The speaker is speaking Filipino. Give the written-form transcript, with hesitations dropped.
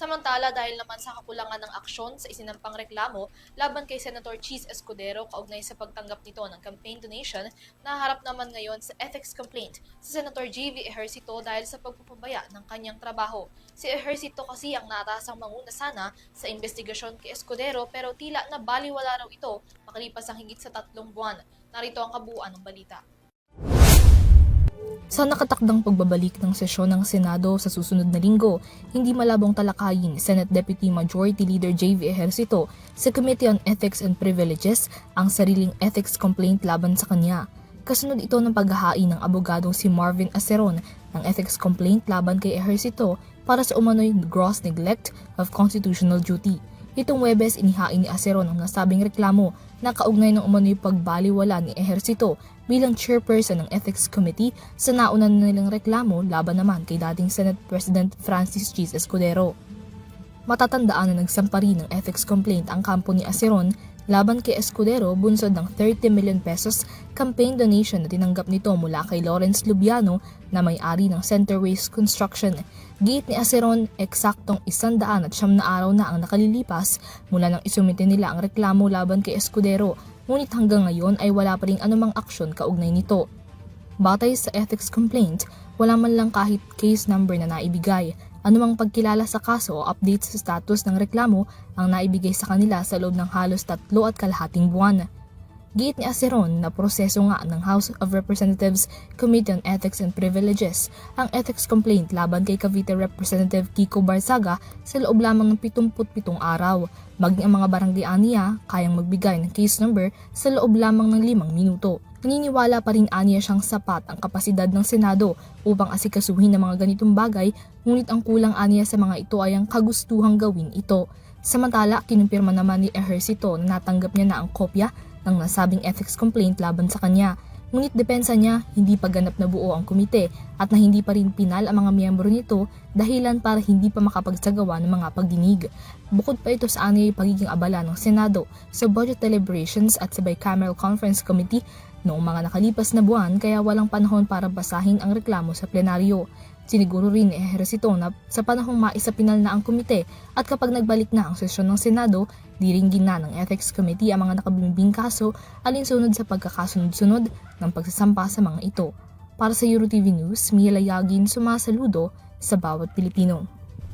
Samantala, dahil naman sa kakulangan ng aksyon sa isinampang reklamo laban kay Senator Cheese Escudero kaugnay sa pagtanggap nito ng campaign donation, naharap naman ngayon sa ethics complaint si Senator JV Ejercito dahil sa pagpapabaya ng kanyang trabaho. Si Ejercito kasi ang natasang manguna sana sa investigasyon kay Escudero pero tila na baliwala raw ito makalipas ang higit sa 3 buwan. Narito ang kabuuan ng balita. Sa nakatakdang pagbabalik ng sesyon ng Senado sa susunod na linggo, hindi malabong talakayin ni Senate Deputy Majority Leader J.V. Ejercito sa Committee on Ethics and Privileges ang sariling ethics complaint laban sa kanya. Kasunod ito ng paghahain ng abogadong si Marvin Aceron ng ethics complaint laban kay Ejercito para sa umano'y gross neglect of constitutional duty. Itong Webes, inihain ni Aceron ang nasabing reklamo na kaugnay ng umano'y pagbaliwala ni Ejercito bilang chairperson ng Ethics Committee sa nauna na nilang reklamo laban naman kay dating Senate President Francis Cheese Escudero. Matatandaan na nagsampa rin ng ethics complaint ang kampo ni Aceron laban kay Escudero bunsod ng 30 million pesos campaign donation na tinanggap nito mula kay Lawrence Lubiano na may-ari ng Centerways Construction. Giit ni Aceron, eksaktong 109 na araw na ang nakalilipas mula nang isumite nila ang reklamo laban kay Escudero, ngunit hanggang ngayon ay wala pa ring anumang aksyon kaugnay nito. Batay sa ethics complaint, wala man lang kahit case number na naibigay. Anumang pagkilala sa kaso o update sa status ng reklamo ang naibigay sa kanila sa loob ng halos 3.5 buwan. Giit ni Aceron na proseso nga ng House of Representatives Committee on Ethics and Privileges ang ethics complaint laban kay Cavite Representative Kiko Barzaga sa loob lamang ng 77 araw. Maging ang mga barangay aniya kayang magbigay ng case number sa loob lamang ng 5 minuto. Naniniwala pa rin aniya siyang sapat ang kapasidad ng Senado upang asikasuhin ang mga ganitong bagay, ngunit ang kulang aniya sa mga ito ay ang kagustuhang gawin ito. Samantala, kinumpirma naman ni Ejercito na natanggap niya na ang kopya ng nasabing ethics complaint laban sa kanya. Ngunit depensa niya, hindi pa ganap na buo ang komite at na hindi pa rin pinal ang mga miyembro nito dahilan para hindi pa makapagsagawa ng mga pagdinig. Bukod pa ito sa aniyay pagiging abala ng Senado sa budget deliberations at sa Bicameral Conference Committee noong mga nakalipas na buwan kaya walang panahon para basahin ang reklamo sa plenaryo. Siniguro rin ni Ejercito na sa panahong maisapinal na ang komite at kapag nagbalik na ang sesyon ng Senado, diringgin na ng Ethics Committee ang mga nakabimbing kaso alinsunod sa pagkakasunod-sunod ng pagsasampa sa mga ito. Para sa EuroTV News, Mila Yagin sumasaludo sa bawat Pilipino.